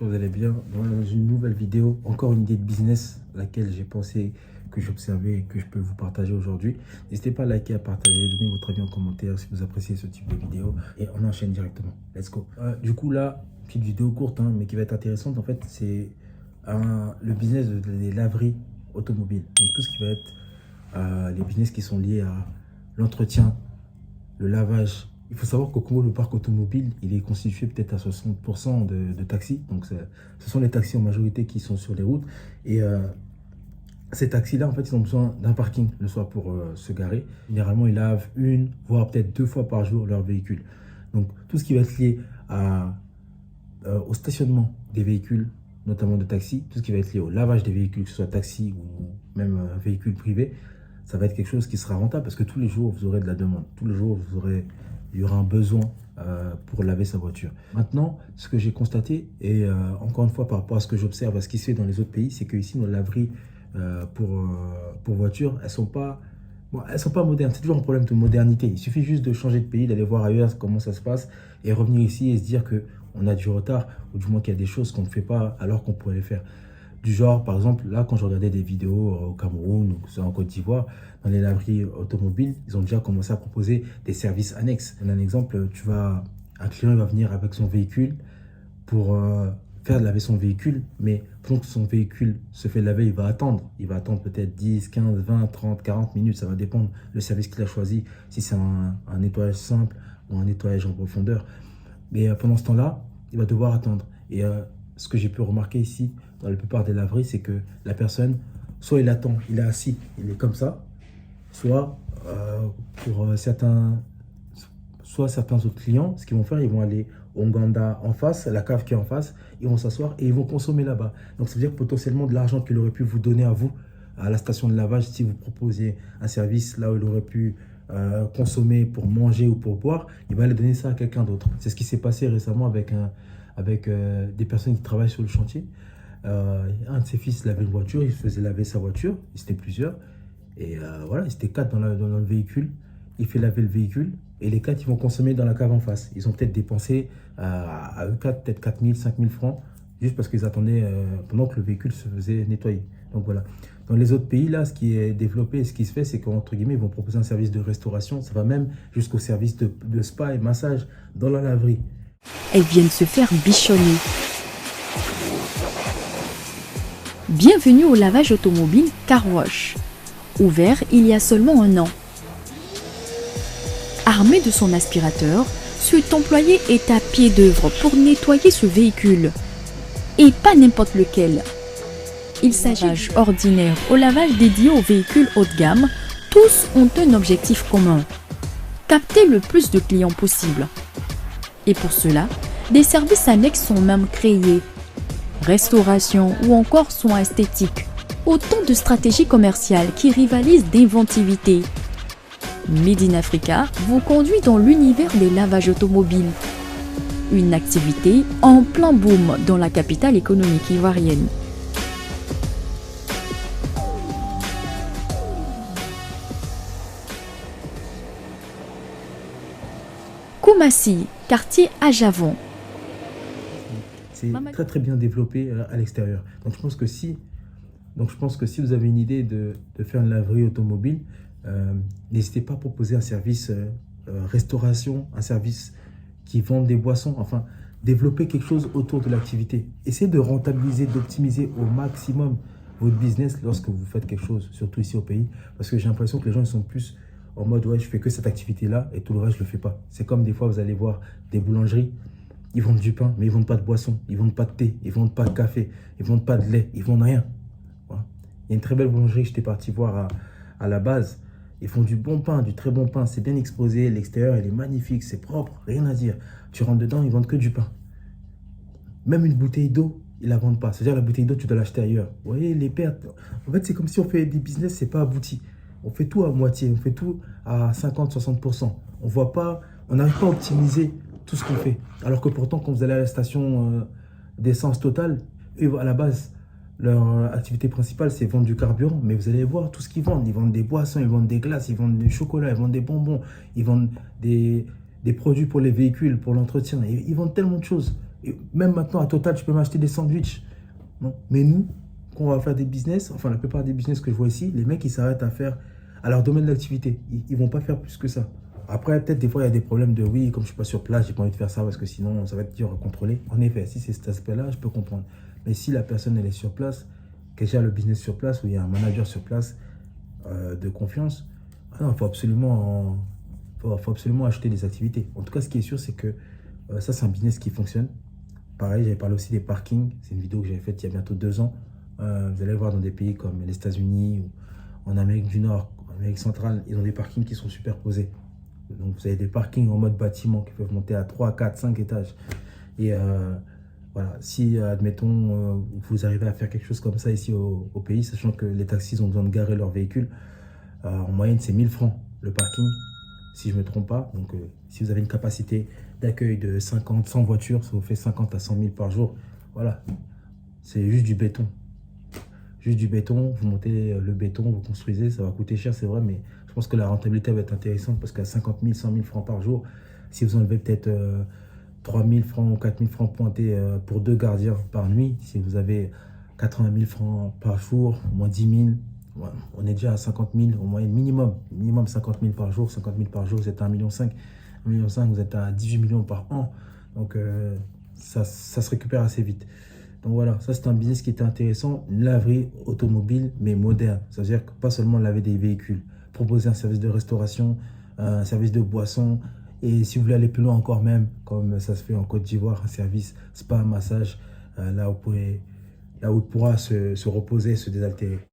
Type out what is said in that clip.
j'espère que vous allez bien. Dans une nouvelle vidéo, encore une idée de business, laquelle j'ai pensé, que j'observais et que je peux vous partager aujourd'hui. N'hésitez pas à liker, à partager, donner votre avis en commentaire si vous appréciez ce type de vidéo et on enchaîne directement. Let's go. Du coup là, petite vidéo courte mais qui va être intéressante en fait, c'est le business des laveries automobiles. Donc tout ce qui va être les business qui sont liés à l'entretien, le lavage. Il faut savoir qu'au Congo, le parc automobile, il est constitué peut-être à 60% de taxis. Donc, ce sont les taxis en majorité qui sont sur les routes. Et ces taxis-là, en fait, ils ont besoin d'un parking le soir pour se garer. Généralement, ils lavent une, voire peut-être 2 fois par jour leur véhicule. Donc, tout ce qui va être lié au stationnement des véhicules, notamment de taxis, tout ce qui va être lié au lavage des véhicules, que ce soit taxi ou même véhicules privés, ça va être quelque chose qui sera rentable parce que tous les jours, vous aurez de la demande. Tous les jours, il y aura un besoin pour laver sa voiture. Maintenant, ce que j'ai constaté, et encore une fois par rapport à ce que j'observe, à ce qui se fait dans les autres pays, c'est qu'ici, nos laveries pour voitures, elles sont pas modernes. C'est toujours un problème de modernité. Il suffit juste de changer de pays, d'aller voir ailleurs comment ça se passe et revenir ici et se dire qu'on a du retard ou du moins qu'il y a des choses qu'on ne fait pas alors qu'on pourrait les faire. Du genre, par exemple, là, quand je regardais des vidéos au Cameroun ou en Côte d'Ivoire, dans les laveries automobiles, ils ont déjà commencé à proposer des services annexes. Un exemple, un client va venir avec son véhicule pour faire laver son véhicule, mais pendant que son véhicule se fait laver, il va attendre. Il va attendre peut-être 10, 15, 20, 30, 40 minutes. Ça va dépendre le service qu'il a choisi, si c'est un nettoyage simple ou un nettoyage en profondeur. Mais pendant ce temps-là, il va devoir attendre. Et ce que j'ai pu remarquer ici, dans la plupart des laveries, c'est que la personne, soit il attend, il est assis, il est comme ça, soit certains autres clients, ce qu'ils vont faire, ils vont aller au Nganda en face, la cave qui est en face, ils vont s'asseoir et ils vont consommer là-bas. Donc ça veut dire potentiellement de l'argent qu'il aurait pu vous donner à vous, à la station de lavage, si vous proposez un service là où il aurait pu consommer pour manger ou pour boire, il va aller donner ça à quelqu'un d'autre. C'est ce qui s'est passé récemment avec des personnes qui travaillent sur le chantier. Un de ses fils lavait une voiture, il faisait laver sa voiture, ils étaient plusieurs. Et voilà, ils étaient 4 dans le véhicule. Il fait laver le véhicule et les 4 ils vont consommer dans la cave en face. Ils ont peut-être dépensé à eux 4, peut-être 4 000, 5 000 francs, juste parce qu'ils attendaient pendant que le véhicule se faisait nettoyer. Donc voilà. Dans les autres pays, là, ce qui est développé et ce qui se fait, c'est qu'entre guillemets, ils vont proposer un service de restauration. Ça va même jusqu'au service de spa et massage dans la laverie. Elles viennent se faire bichonner. Bienvenue au lavage automobile Car Wash, ouvert il y a seulement 1 an. Armé de son aspirateur, cet employé est à pied d'œuvre pour nettoyer ce véhicule. Et pas n'importe lequel. Il s'agit du ordinaire au lavage dédié aux véhicules haut de gamme. Tous ont un objectif commun: capter le plus de clients possible. Et pour cela, des services annexes sont même créés. Restauration ou encore soins esthétiques. Autant de stratégies commerciales qui rivalisent d'inventivité. Made in Africa vous conduit dans l'univers des lavages automobiles. Une activité en plein boom dans la capitale économique ivoirienne. Koumassi, quartier à Javon. C'est très très bien développé à l'extérieur. Donc je pense que si vous avez une idée de faire une laverie automobile, n'hésitez pas à proposer un service restauration, un service qui vend des boissons, enfin développer quelque chose autour de l'activité. Essayez de rentabiliser, d'optimiser au maximum votre business lorsque vous faites quelque chose, surtout ici au pays, parce que j'ai l'impression que les gens ils sont plus en mode ouais, je fais que cette activité-là et tout le reste je le fais pas. C'est comme des fois vous allez voir des boulangeries. Ils vendent du pain, mais ils ne vendent pas de boisson, ils ne vendent pas de thé, ils ne vendent pas de café, ils ne vendent pas de lait, ils ne vendent rien. Voilà. Il y a une très belle boulangerie que j'étais parti voir à la base. Ils font du bon pain, du très bon pain. C'est bien exposé, l'extérieur il est magnifique, c'est propre, rien à dire. Tu rentres dedans, ils ne vendent que du pain. Même une bouteille d'eau, ils ne la vendent pas. C'est-à-dire la bouteille d'eau, tu dois l'acheter ailleurs. Vous voyez, les pertes. En fait, c'est comme si on fait des business, ce n'est pas abouti. On fait tout à moitié, on fait tout à 50-60%. On n'arrive pas à optimiser tout ce qu'on fait. Alors que pourtant, quand vous allez à la station d'essence Total, eux, à la base, leur activité principale, c'est vendre du carburant. Mais vous allez voir tout ce qu'ils vendent. Ils vendent des boissons, ils vendent des glaces, ils vendent du chocolat, ils vendent des bonbons, ils vendent des produits pour les véhicules, pour l'entretien. Ils vendent tellement de choses. Et même maintenant, à Total, tu peux m'acheter des sandwichs. Non. Mais nous, quand on va faire des business, enfin la plupart des business que je vois ici, les mecs, ils s'arrêtent à leur domaine d'activité. Ils vont pas faire plus que ça. Après, peut-être des fois, il y a des problèmes de oui, comme je suis pas sur place, j'ai pas envie de faire ça parce que sinon, ça va être dur à contrôler. En effet, si c'est cet aspect-là, je peux comprendre. Mais si la personne, elle est sur place, qu'elle gère le business sur place, où il y a un manager sur place de confiance, ah non, faut absolument acheter des activités. En tout cas, ce qui est sûr, c'est que ça, c'est un business qui fonctionne. Pareil, j'avais parlé aussi des parkings. C'est une vidéo que j'avais faite il y a bientôt 2 ans. Vous allez voir dans des pays comme les États-Unis ou en Amérique du Nord, en Amérique centrale, ils ont des parkings qui sont superposés. Donc, vous avez des parkings en mode bâtiment qui peuvent monter à 3, 4, 5 étages. Et voilà, si, admettons, vous arrivez à faire quelque chose comme ça ici au pays, sachant que les taxis ont besoin de garer leurs véhicules, en moyenne, c'est 1000 francs le parking, si je ne me trompe pas. Donc, si vous avez une capacité d'accueil de 50, 100 voitures, ça vous fait 50 à 100 000 par jour. Voilà, c'est juste du béton. Juste du béton, vous montez le béton, vous construisez, ça va coûter cher, c'est vrai, mais je pense que la rentabilité va être intéressante parce qu'à 50 000, 100 000 francs par jour, si vous enlevez peut-être 3 000 francs ou 4 000 francs pointés pour 2 gardiens par nuit, si vous avez 80 000 francs par jour, au moins 10 000, ouais, on est déjà à 50 000 au moyen minimum 50 000 par jour. 50 000 par jour, vous êtes à 1,5 million. 1,5 million, vous êtes à 18 millions par an. Donc, ça se récupère assez vite. Donc voilà, ça c'est un business qui était intéressant, une laverie automobile mais moderne. C'est-à-dire que pas seulement laver des véhicules, proposer un service de restauration, un service de boisson. Et si vous voulez aller plus loin encore même, comme ça se fait en Côte d'Ivoire, un service spa, massage, là où il pourra se reposer, se désaltérer.